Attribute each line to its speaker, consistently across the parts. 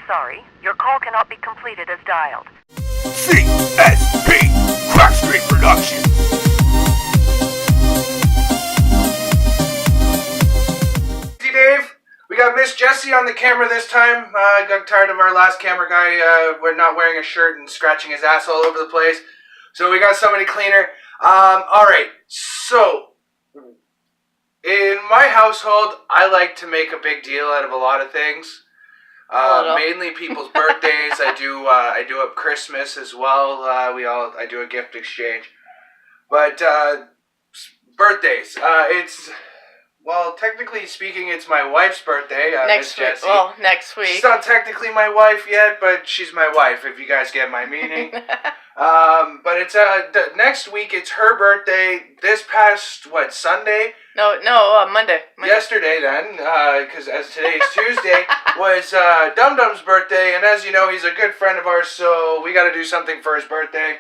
Speaker 1: sorry. Your call cannot be completed as dialed.
Speaker 2: C.S.P. Crack Street Production. CrazyDave, we got Miss Jessie on the camera this time. I got tired of our last camera guy we're not wearing a shirt and scratching his ass all over the place. So we got somebody cleaner. Alright, so in my household, I like to make a big deal out of a lot of things. Mainly people's birthdays. I do up Christmas as well. I do a gift exchange. But birthdays. Technically speaking, it's my wife's birthday.
Speaker 3: Next week.
Speaker 2: Jessie.
Speaker 3: Well, next week.
Speaker 2: She's not technically my wife yet, but she's my wife. If you guys get my meaning. But it's next week. It's her birthday. This past Sunday.
Speaker 3: No, Monday.
Speaker 2: Yesterday then, because as today's Tuesday, was Dum-Dum's birthday, and as you know, he's a good friend of ours, so we got to do something for his birthday.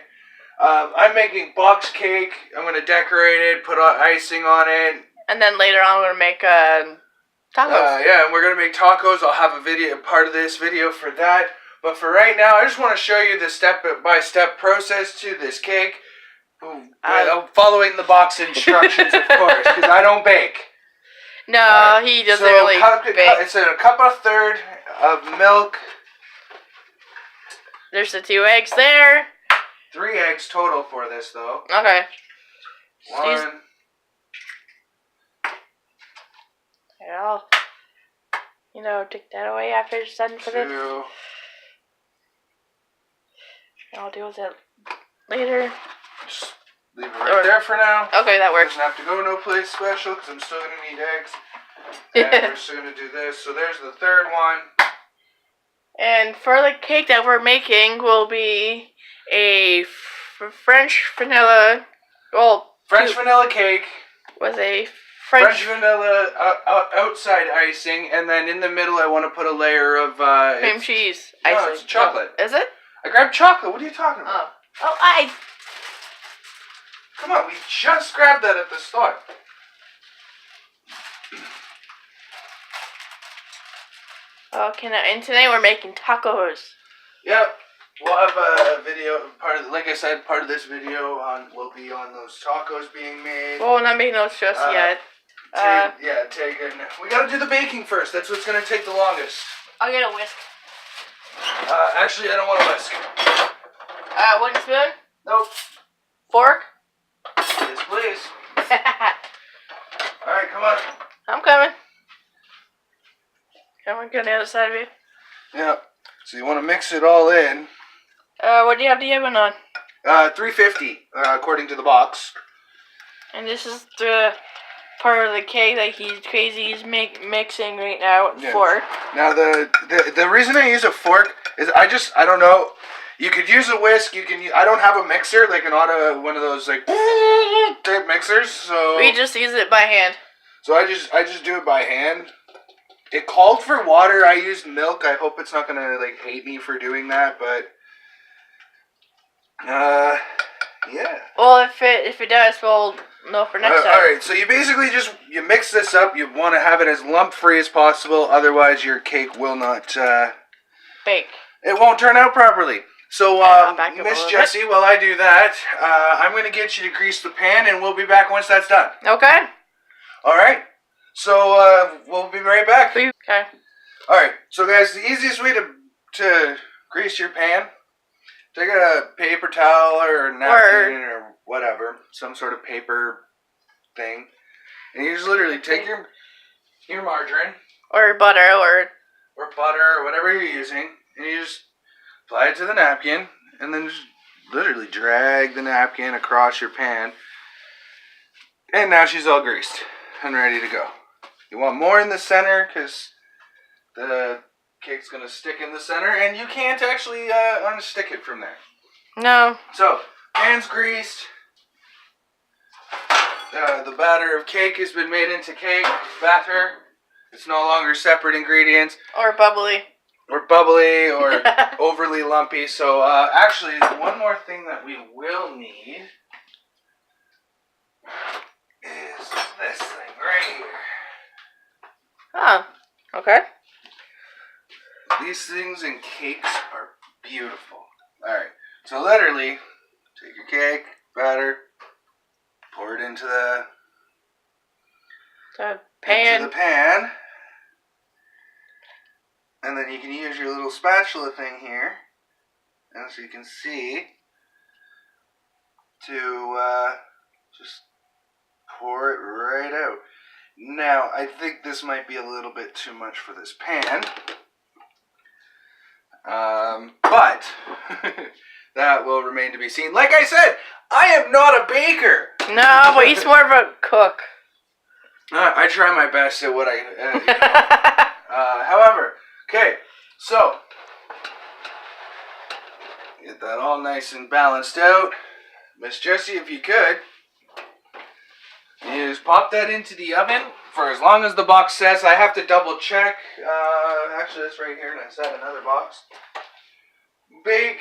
Speaker 2: I'm making box cake. I'm going to decorate it, put icing on it.
Speaker 3: And then later on, we're going to make tacos.
Speaker 2: Yeah, and we're going to make tacos. I'll have a part of this video for that. But for right now, I just want to show you the step-by-step process to this cake. Following the box instructions, of course, because I don't bake.
Speaker 3: No, he doesn't really bake.
Speaker 2: It's a cup and a third of milk.
Speaker 3: There's the 2 eggs there.
Speaker 2: 3 eggs total for this, though.
Speaker 3: Okay.
Speaker 2: 1.
Speaker 3: Here, I'll, take that away after it's done for
Speaker 2: 2.
Speaker 3: this. I'll deal with it later.
Speaker 2: Just leave it right there for now.
Speaker 3: Okay, that works.
Speaker 2: Doesn't have to go no place special because I'm still going to need eggs. And we're just going to do this. So there's the third one.
Speaker 3: And for the cake that we're making will be a French vanilla.
Speaker 2: French vanilla cake.
Speaker 3: With a
Speaker 2: French vanilla outside icing. And then in the middle I want to put a layer of...
Speaker 3: cream cheese icing.
Speaker 2: No, it's chocolate.
Speaker 3: Oh, is it?
Speaker 2: I grabbed chocolate. What are you talking about?
Speaker 3: Oh,
Speaker 2: Come on, we just grabbed that at the store.
Speaker 3: Okay, and today we're making tacos.
Speaker 2: Yep, we'll have a video. Like I said, part of this video will be on those tacos being made.
Speaker 3: Well, we're not making those just yet.
Speaker 2: We gotta do the baking first. That's what's gonna take the longest.
Speaker 3: I'll get a whisk.
Speaker 2: Actually, I don't want a whisk.
Speaker 3: Wooden spoon?
Speaker 2: Nope.
Speaker 3: Fork?
Speaker 2: Yes, please. Alright, come on.
Speaker 3: I'm coming. Come on, get on the other side of you.
Speaker 2: Yeah. So you want to mix it all in.
Speaker 3: What do you have the oven on?
Speaker 2: 350, according to the box.
Speaker 3: And this is the part of the cake that he's mixing right now with fork.
Speaker 2: Now the reason I use a fork is I don't know. You could use a whisk. I don't have a mixer like one of those like type mixers. So
Speaker 3: we just use it by hand.
Speaker 2: So I just do it by hand. It called for water. I used milk. I hope it's not gonna hate me for doing that, but yeah.
Speaker 3: Well, if it does, we'll know for next time.
Speaker 2: Alright, so you basically you mix this up. You want to have it as lump-free as possible, otherwise your cake will not...
Speaker 3: bake.
Speaker 2: It won't turn out properly. So, Miss Jessie, while I do that, I'm going to get you to grease the pan, and we'll be back once that's done.
Speaker 3: Okay.
Speaker 2: Alright, so we'll be right back.
Speaker 3: Okay.
Speaker 2: Alright, so guys, the easiest way to grease your pan, take a paper towel or a napkin or whatever, some sort of paper thing, and you just literally take your margarine
Speaker 3: or butter or
Speaker 2: whatever you're using, and you just apply it to the napkin, and then just literally drag the napkin across your pan, and now she's all greased and ready to go. You want more in the center because the cake's gonna stick in the center, and you can't actually unstick it from there.
Speaker 3: No.
Speaker 2: So, pan's greased. The batter of cake has been made into cake batter. It's no longer separate ingredients.
Speaker 3: Or bubbly.
Speaker 2: Or overly lumpy. So, actually, one more thing that we will need is this thing right here.
Speaker 3: Oh, okay.
Speaker 2: These things and cakes are beautiful. Alright, so literally, take your cake, batter, pour it into the pan. And then you can use your little spatula thing here, and so you can see, to just pour it right out. Now, I think this might be a little bit too much for this pan. But that will remain to be seen. Like I said, I am not a baker.
Speaker 3: No, but he's more of a cook.
Speaker 2: I try my best at what I... however, okay, so... Get that all nice and balanced out. Miss Jessie, if you could, is pop that into the oven for as long as the box says. I have to double check. Actually, that's right here, and I set another box. Bake,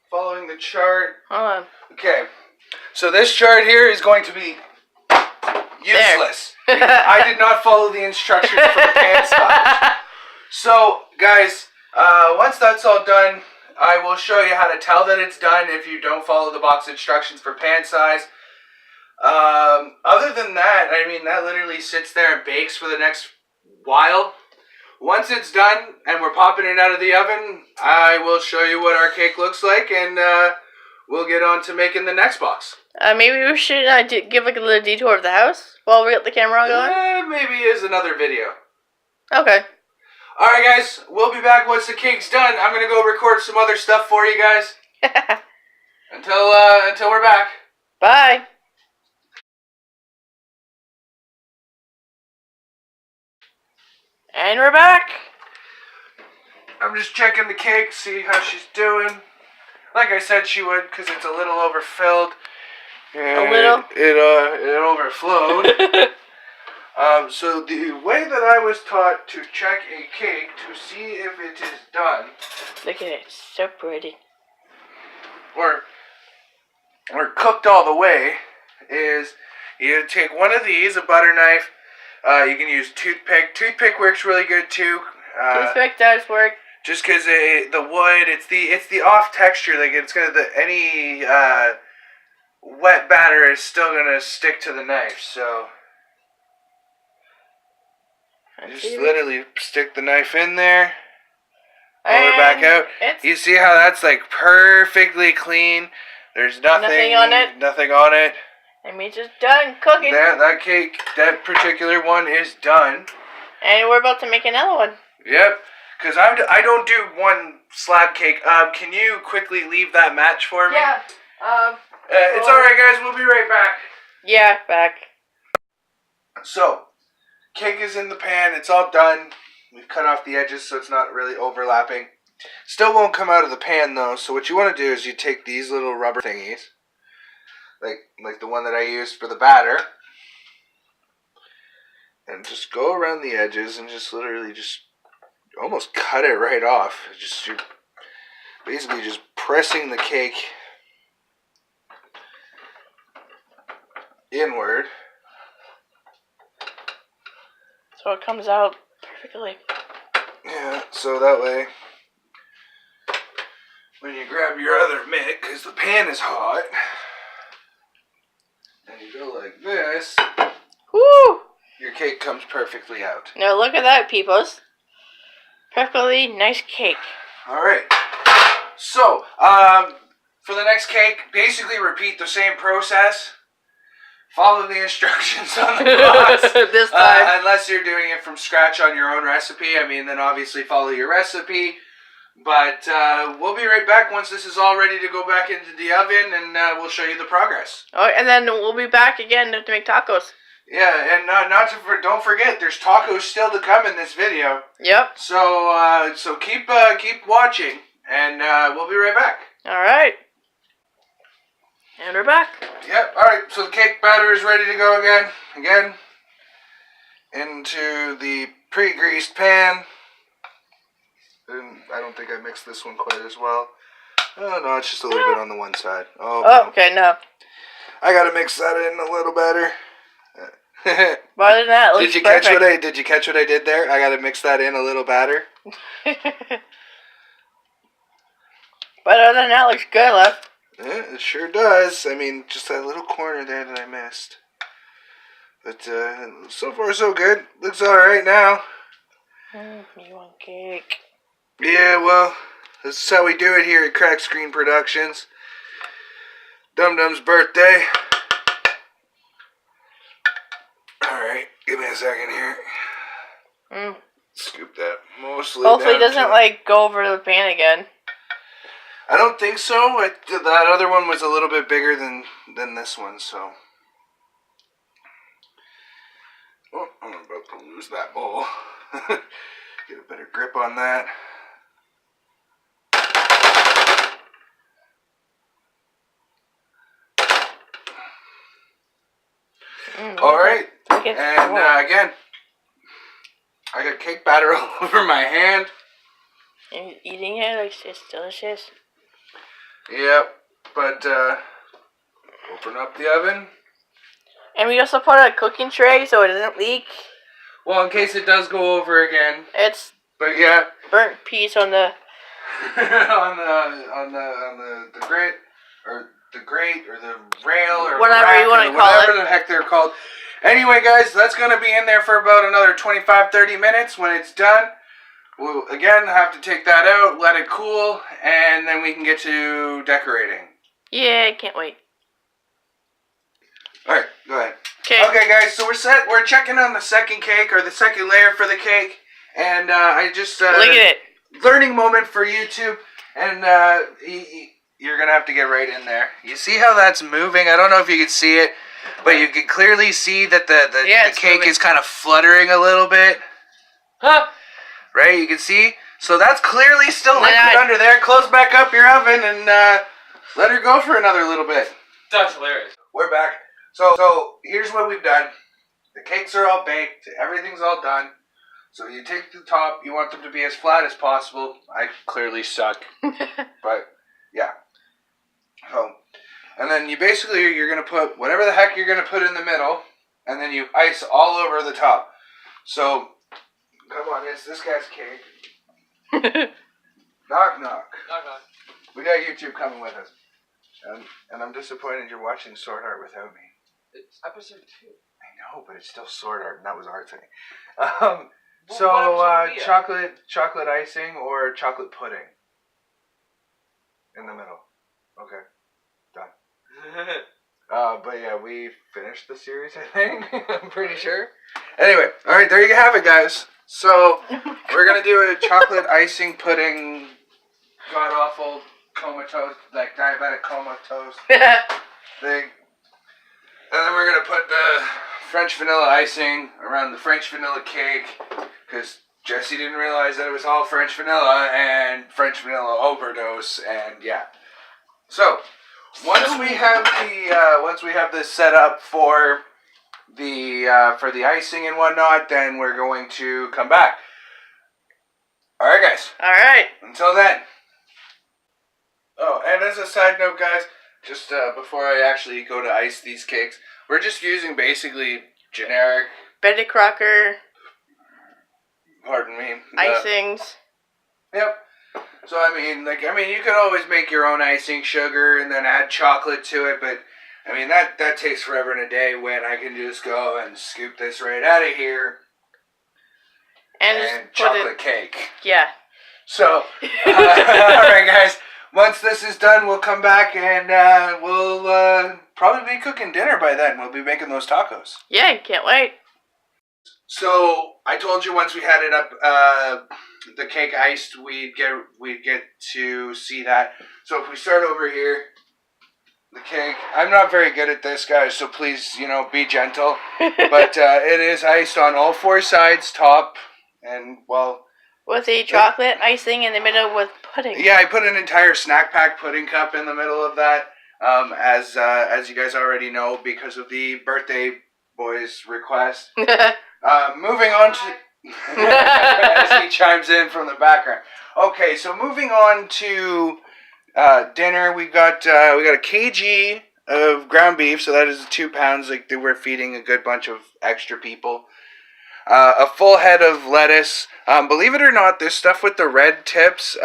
Speaker 2: following the chart.
Speaker 3: Hold on.
Speaker 2: Okay, so this chart here is going to be useless. I did not follow the instructions for the pan size. So, guys, once that's all done, I will show you how to tell that it's done if you don't follow the box instructions for pan size. Other than that, I mean, that literally sits there and bakes for the next while. Once it's done and we're popping it out of the oven, I will show you what our cake looks like, and we'll get on to making the next box.
Speaker 3: Maybe we should give like a little detour of the house while we get the camera going?
Speaker 2: Maybe is another video.
Speaker 3: Okay.
Speaker 2: Alright guys, we'll be back once the cake's done. I'm going to go record some other stuff for you guys. Until we're back.
Speaker 3: Bye. And we're back.
Speaker 2: I'm just checking the cake, see how she's doing. Like I said she would, because it's a little overfilled.
Speaker 3: A little?
Speaker 2: It overflowed. So the way that I was taught to check a cake to see if it is done.
Speaker 3: Look at it, it's so pretty.
Speaker 2: Or cooked all the way, is you take one of these, a butter knife. You can use toothpick. Toothpick works really good too.
Speaker 3: Toothpick does work.
Speaker 2: Just because the wood, it's the off texture. Like it's gonna any wet batter is still gonna stick to the knife. So you just literally stick the knife in there, pull it back out. You see how that's like perfectly clean. There's nothing on it. Nothing on it.
Speaker 3: That means it's done cooking.
Speaker 2: That cake, that particular one is done.
Speaker 3: And we're about to make another one.
Speaker 2: Yep. Because I don't do one slab cake. Can you quickly leave that match for me?
Speaker 3: Yeah.
Speaker 2: It's alright guys, we'll be right back.
Speaker 3: Yeah, back.
Speaker 2: So, cake is in the pan, it's all done. We've cut off the edges so it's not really overlapping. Still won't come out of the pan though, so what you want to do is you take these little rubber thingies, like the one that I used for the batter, and just go around the edges and just literally just almost cut it right off. You're basically just pressing the cake inward.
Speaker 3: So it comes out perfectly.
Speaker 2: Yeah, so that way, when you grab your other mitt, because the pan is hot, and you go like this,
Speaker 3: woo!
Speaker 2: Your cake comes perfectly out.
Speaker 3: Now look at that, peoples. Perfectly nice cake.
Speaker 2: Alright. So, for the next cake, basically repeat the same process. Follow the instructions on the box.
Speaker 3: This time.
Speaker 2: Unless you're doing it from scratch on your own recipe. I mean, then obviously follow your recipe. But we'll be right back once this is all ready to go back into the oven, and we'll show you the progress.
Speaker 3: Oh, and then we'll be back again to make tacos.
Speaker 2: Yeah, and don't forget, there's tacos still to come in this video.
Speaker 3: Yep.
Speaker 2: So keep watching, and we'll be right back.
Speaker 3: All right. And we're back.
Speaker 2: Yep. All right. So the cake batter is ready to go again, into the pre-greased pan. And I don't think I mixed this one quite as well. Oh no, it's just a little bit on the one side. Oh.
Speaker 3: Okay. No.
Speaker 2: I gotta mix that in a little better.
Speaker 3: But other than that, it looks
Speaker 2: Did you catch what I did there? I gotta mix that in a little batter.
Speaker 3: But other than that, it looks good, left.
Speaker 2: Yeah, it sure does. I mean, just that little corner there that I missed. But so far so good. Looks alright now.
Speaker 3: You want cake?
Speaker 2: Yeah, well, this is how we do it here at Crack Screen Productions. Dum-Dum's birthday. Alright, give me a second here. Scoop that mostly
Speaker 3: Hopefully it
Speaker 2: down
Speaker 3: doesn't,
Speaker 2: to-
Speaker 3: like, go over the pan again.
Speaker 2: I don't think so. That other one was a little bit bigger than this one, so... Oh, I'm about to lose that bowl. Get a better grip on that. Alright, and again, I got cake batter all over my hand.
Speaker 3: And eating it, like, it's delicious.
Speaker 2: Yep, but open up the oven.
Speaker 3: And we also put a cooking tray so it doesn't leak.
Speaker 2: Well, in case it does go over again.
Speaker 3: It's
Speaker 2: But yeah,
Speaker 3: burnt piece on the
Speaker 2: on the grate or the rail or
Speaker 3: whatever
Speaker 2: the rack
Speaker 3: you want to
Speaker 2: or
Speaker 3: call
Speaker 2: whatever
Speaker 3: it.
Speaker 2: the heck they're called. Anyway, guys, that's gonna be in there for about another 25-30 minutes. When it's done, we'll again have to take that out, let it cool, and then we can get to decorating.
Speaker 3: Yeah, I can't wait.
Speaker 2: All right, go ahead.
Speaker 3: Okay,
Speaker 2: guys, so we're set. We're checking on the second cake or the second layer for the cake, and I just
Speaker 3: look at it.
Speaker 2: learning moment for YouTube, and you're gonna have to get right in there. You see how that's moving? I don't know if you can see it, but you can clearly see that the cake
Speaker 3: moving.
Speaker 2: is kind of fluttering a little bit.
Speaker 3: Huh?
Speaker 2: Right? You can see. So that's clearly still
Speaker 3: Why
Speaker 2: liquid
Speaker 3: not?
Speaker 2: under there. Close back up your oven and let her go for another little bit.
Speaker 4: That's hilarious.
Speaker 2: We're back. So here's what we've done. The cakes are all baked. Everything's all done. So you take the top. You want them to be as flat as possible. I clearly suck. But, yeah. So, and then you're going to put whatever the heck you're going to put in the middle. And then you ice all over the top. So, come on. It's this guy's cake. Knock, knock.
Speaker 4: Knock, knock.
Speaker 2: We got YouTube coming with us. And I'm disappointed you're watching Sword Art without me.
Speaker 4: It's episode 2.
Speaker 2: I know, but it's still Sword Art, and that was our thing.
Speaker 4: What
Speaker 2: So,
Speaker 4: episode are we at?
Speaker 2: chocolate icing or chocolate pudding? In the middle. Okay. Done. But yeah, we finished the series, I think. I'm pretty sure. Anyway, alright, there you have it, guys. So, we're going to do a chocolate icing pudding, god-awful comatose, like diabetic comatose thing. And then we're going to put the French vanilla icing around the French vanilla cake, because Jesse didn't realize that it was all French vanilla and French vanilla overdose, and yeah. So, once we have this set up for the icing and whatnot, then we're going to come back. All right, guys.
Speaker 3: All right.
Speaker 2: Until then. Oh, and as a side note, guys, just before I actually go to ice these cakes, we're just using basically generic.
Speaker 3: Betty Crocker
Speaker 2: Pardon me.
Speaker 3: icings.
Speaker 2: Yep. So I mean, you could always make your own icing sugar and then add chocolate to it, but I mean that takes forever and a day when I can just go and scoop this right out of here
Speaker 3: And
Speaker 2: and
Speaker 3: just put
Speaker 2: chocolate
Speaker 3: it.
Speaker 2: cake.
Speaker 3: Yeah.
Speaker 2: So, all right, guys. Once this is done, we'll come back and we'll probably be cooking dinner by then. We'll be making those tacos.
Speaker 3: Yeah, can't wait.
Speaker 2: So I told you once we had it up, the cake iced, we'd get to see that. So if we start over here, the cake. I'm not very good at this, guys, so please, be gentle. But it is iced on all four sides, top and well.
Speaker 3: With a chocolate icing in the middle with pudding.
Speaker 2: Yeah, I put an entire snack pack pudding cup in the middle of that, as you guys already know, because of the birthday boy's request. Moving on to as he chimes in from the background. Okay, so moving on to dinner, we got a kg of ground beef, so that is 2 pounds. Like, we're feeding a good bunch of extra people. A full head of lettuce. Believe it or not, this stuff with the red tips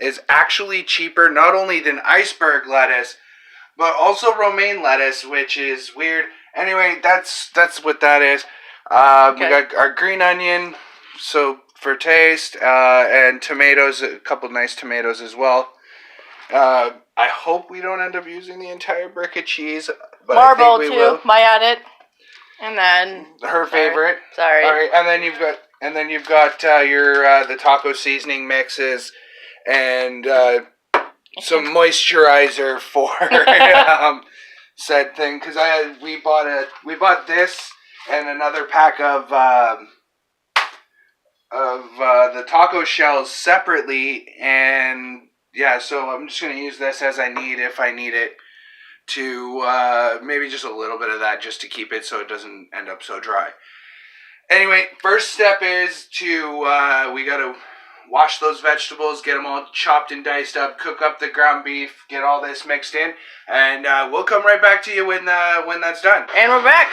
Speaker 2: is actually cheaper, not only than iceberg lettuce, but also romaine lettuce, which is weird. Anyway, that's what that is. We got our green onion, so for taste, and tomatoes, a couple nice tomatoes as well. I hope we don't end up using the entire brick of cheese, but
Speaker 3: Marble
Speaker 2: I think we
Speaker 3: too.
Speaker 2: will.
Speaker 3: My edit, and then
Speaker 2: Her favorite.
Speaker 3: Sorry.
Speaker 2: All right, and then you've got your the taco seasoning mixes, and some moisturizer for said thing, because we bought this and another pack of the taco shells separately, and yeah, so I'm just gonna use this as I need, if I need it, to maybe just a little bit of that just to keep it so it doesn't end up so dry. Anyway, first step is to we gotta wash those vegetables, get them all chopped and diced up, cook up the ground beef, get all this mixed in, and we'll come right back to you when that's done.
Speaker 3: And we're back.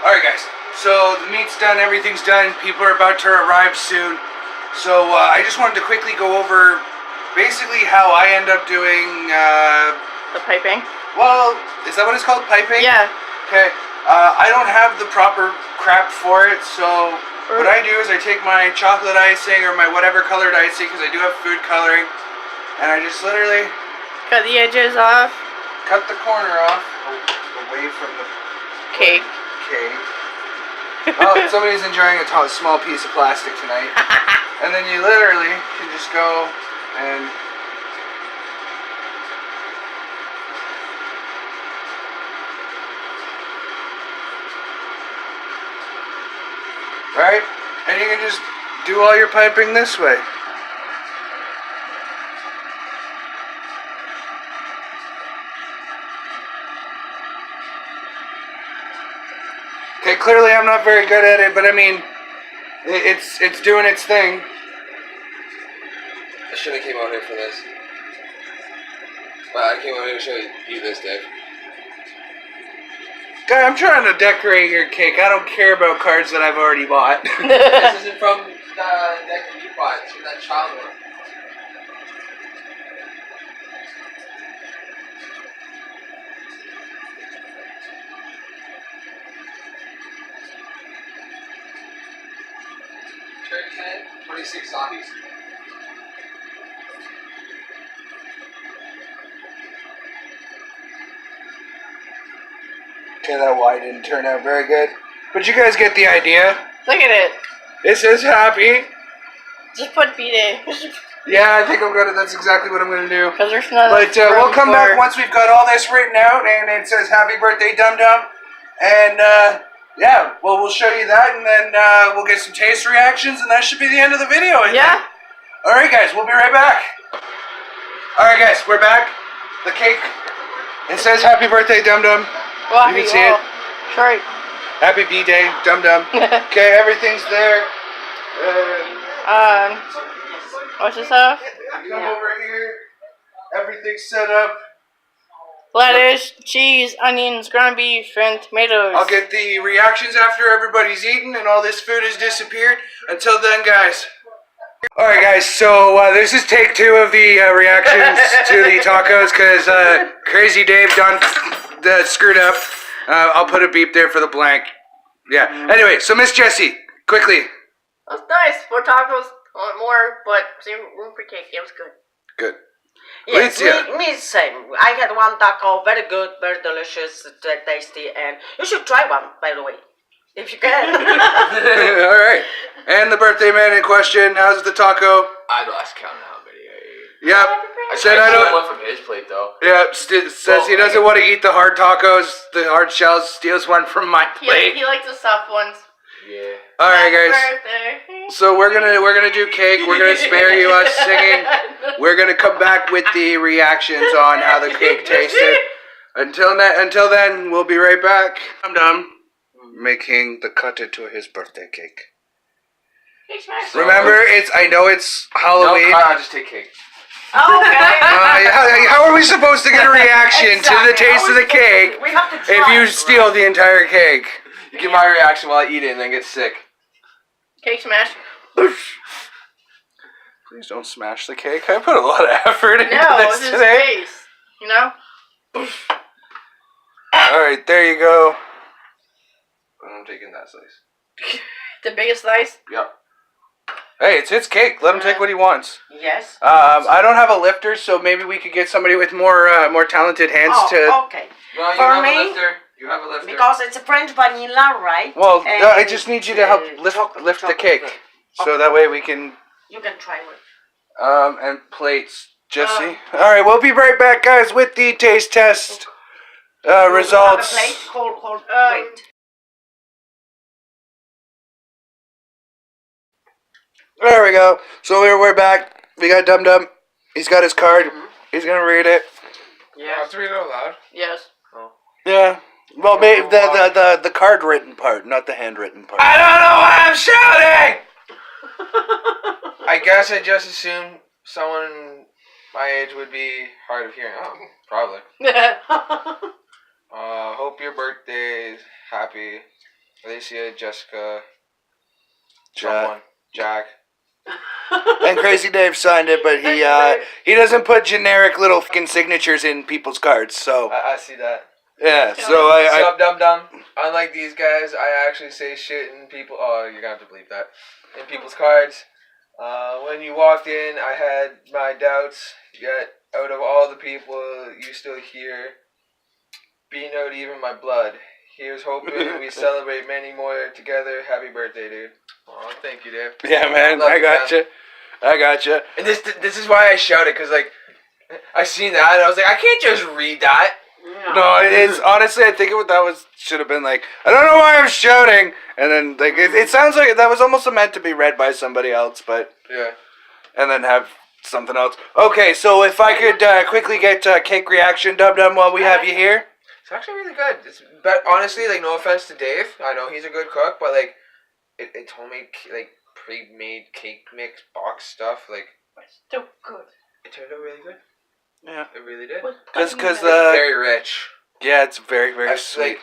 Speaker 2: All right, guys. So the meat's done, everything's done. People are about to arrive soon. So I just wanted to quickly go over basically how I end up doing.
Speaker 3: The piping.
Speaker 2: Well, is that what it's called? Piping?
Speaker 3: Yeah.
Speaker 2: Okay. I don't have the proper crap for it, so what I do is I take my chocolate icing or my whatever colored icing, because I do have food coloring, and I just literally
Speaker 3: Cut the edges off.
Speaker 2: cut the corner off away from the
Speaker 3: Cake.
Speaker 2: cake. Oh, somebody's enjoying a small piece of plastic tonight. And then you literally can just go and right? And you can just do all your piping this way. Okay, clearly I'm not very good at it, but I mean, it's doing its thing.
Speaker 4: I should have came out here for this. But I came out here to show you this, Dave.
Speaker 2: Guy, I'm trying to decorate your cake. I don't care about cards that I've already bought.
Speaker 4: This isn't from the deck that you bought. It's from that child one. Turkey Man, 26 zombies.
Speaker 2: Okay, that Y didn't turn out very good. But you guys get the idea.
Speaker 3: Look at it.
Speaker 2: It says happy.
Speaker 3: Just put B-Day.
Speaker 2: Yeah, I think that's exactly what I'm going to do.
Speaker 3: Because there's not
Speaker 2: But we'll come back once we've got all this written out, and it says happy birthday, Dum-Dum. And, yeah, well, we'll show you that, and then we'll get some taste reactions, and that should be the end of the video, I think. All right, guys, we'll be right back. All right, guys, we're back. The cake, it says happy birthday, Dum-Dum.
Speaker 3: Well,
Speaker 2: you can see it.
Speaker 3: Sorry.
Speaker 2: Happy B-Day, Dum-Dum. Okay, everything's there.
Speaker 3: What's this stuff?
Speaker 2: Come over here. Everything's set up.
Speaker 3: Lettuce, cheese, onions, ground beef, and tomatoes.
Speaker 2: I'll get the reactions after everybody's eaten and all this food has disappeared. Until then, guys. Alright, guys, so this is take 2 of the reactions to the tacos because CrazyDave done screwed up. I'll put a beep there for the blank. Yeah. Anyway, so Miss Jessie, quickly.
Speaker 3: That's nice. 4 tacos, I want more, but same room for cake. It was good.
Speaker 2: Good.
Speaker 5: Yes,
Speaker 2: Alicia.
Speaker 5: me same. I had one taco, very good, very delicious, tasty, and you should try one, by the way, if you can.
Speaker 2: Alright. And the birthday man in question, how's the taco?
Speaker 4: I lost count of how many I ate.
Speaker 2: Yep.
Speaker 4: I
Speaker 2: Said I
Speaker 4: tried
Speaker 2: don't.
Speaker 4: one from his plate, though.
Speaker 2: Yeah, says he doesn't want to eat the hard tacos, the hard shells, steals one from my plate.
Speaker 3: He likes the soft ones.
Speaker 4: Yeah.
Speaker 2: Alright, guys.
Speaker 3: Birthday.
Speaker 2: So we're gonna do cake. We're gonna spare you us singing. We're gonna come back with the reactions on how the cake tasted. Until then, we'll be right back. Dum-Dum making the cut into his birthday cake.
Speaker 3: Hey, Smash.
Speaker 2: Remember, I know it's Halloween.
Speaker 4: No, I'll just take cake.
Speaker 5: Okay.
Speaker 2: How are we supposed to get a reaction to the
Speaker 5: Exactly.
Speaker 2: taste of the cake
Speaker 5: We have to try.
Speaker 2: if you steal the entire cake?
Speaker 4: You get my reaction while I eat it and then get sick.
Speaker 3: Cake smash.
Speaker 2: Please don't smash the cake. I put a lot of effort into
Speaker 3: No,
Speaker 2: this
Speaker 3: it's his
Speaker 2: today.
Speaker 3: face. You know?
Speaker 2: Alright, there you go.
Speaker 4: I'm taking that slice.
Speaker 3: The biggest slice.
Speaker 4: Yep.
Speaker 2: Hey, it's his cake. Let him take what he wants.
Speaker 5: Yes.
Speaker 2: I don't have a lifter, so maybe we could get somebody with more talented hands to...
Speaker 5: Okay.
Speaker 4: No, you
Speaker 5: For
Speaker 4: have
Speaker 5: me,
Speaker 4: a lifter. You have a lifter.
Speaker 5: because it's a French vanilla, right?
Speaker 2: Well,
Speaker 5: And
Speaker 2: I just need you to help
Speaker 5: chocolate-
Speaker 2: lift the
Speaker 5: chocolate
Speaker 2: cake.
Speaker 5: flake.
Speaker 2: So that way we can...
Speaker 5: You can try it.
Speaker 2: And plates. Jesse. Alright, we'll be right back, guys, with the taste test results.
Speaker 5: Have a plate? Hold, wait.
Speaker 2: There we go. So we're back. We got Dum-Dum. He's got his card. He's gonna read it.
Speaker 4: I have to read it out loud.
Speaker 3: Yes.
Speaker 2: Yeah. Well, maybe the card written part, not the handwritten part.
Speaker 4: I don't know why I'm shouting! I guess I just assumed someone my age would be hard of hearing. Oh, probably. Hope your birthday is happy. Alicia, Jessica, someone, Jack.
Speaker 2: And CrazyDave signed it, but he doesn't put generic little fucking signatures in people's cards. So
Speaker 4: I see that.
Speaker 2: yeah. So
Speaker 4: Sup, Dum-Dum. Unlike these guys, I actually say shit in people. Oh, you're gonna have to believe that. In people's cards. When you walked in, I had my doubts. Yet, out of all the people you still hear, beating out even my blood. Here's hoping we celebrate many more together. Happy birthday, dude. Oh, thank you, Dave.
Speaker 2: yeah, man.
Speaker 4: Love
Speaker 2: I
Speaker 4: you,
Speaker 2: gotcha. I gotcha.
Speaker 4: And this is why I shouted, because, like, I seen that, and I was like, I can't just read that.
Speaker 2: No, it's honestly, I think should have been like, I don't know why I'm shouting, and then like it sounds like that was almost meant to be read by somebody else, but
Speaker 4: Yeah.
Speaker 2: and then have something else. Okay, so if I could quickly get cake reaction, Dum-Dum, while we have you here.
Speaker 4: It's actually really good. But honestly, like, no offense to Dave, I know he's a good cook, but like, it's homemade, like, pre-made cake mix box stuff. Like,
Speaker 3: It's still good.
Speaker 4: it turned out really good.
Speaker 2: Yeah,
Speaker 4: It really did.
Speaker 2: because
Speaker 4: It's very rich.
Speaker 2: yeah, it's very very sweet.
Speaker 4: Like,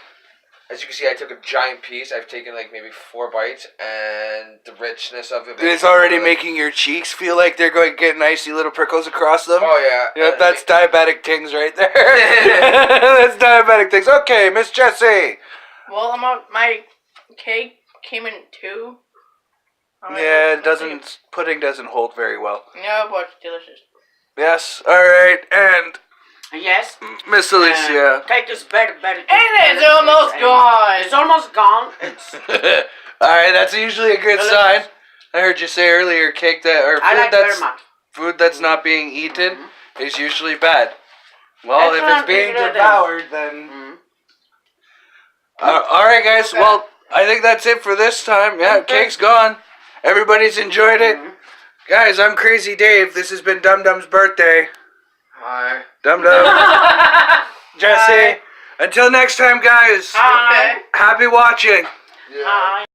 Speaker 4: as you can see, I took a giant piece. I've taken like maybe 4 bites, and the richness of it.
Speaker 2: It's already making your cheeks feel like they're going to get nice little prickles across them.
Speaker 4: Oh yeah.
Speaker 2: Yep, that's diabetic things right there. That's diabetic things. Okay, Miss Jessie.
Speaker 3: Well, my cake came in 2.
Speaker 2: Yeah, pudding doesn't hold very well.
Speaker 3: No, but it's delicious.
Speaker 2: Yes, alright, and
Speaker 5: Yes.
Speaker 2: Miss Alicia.
Speaker 5: Cake is very.
Speaker 3: And it's almost gone.
Speaker 5: It's almost gone. It's.
Speaker 2: Alright, that's usually a good sign. I heard you say earlier cake
Speaker 5: I like very much.
Speaker 2: food that's not being eaten is usually bad. Well, if
Speaker 5: Excellent,
Speaker 2: it's being
Speaker 5: it is.
Speaker 2: devoured, then... Alright guys, well, I think that's it for this time. Yeah, cake's gone. Everybody's enjoyed it. Guys, I'm CrazyDave. This has been Dum-Dum's birthday.
Speaker 4: Hi.
Speaker 2: Dum-Dum. Jesse. Until next time, guys.
Speaker 5: Hi.
Speaker 2: Happy watching.
Speaker 4: Yeah.
Speaker 5: Hi.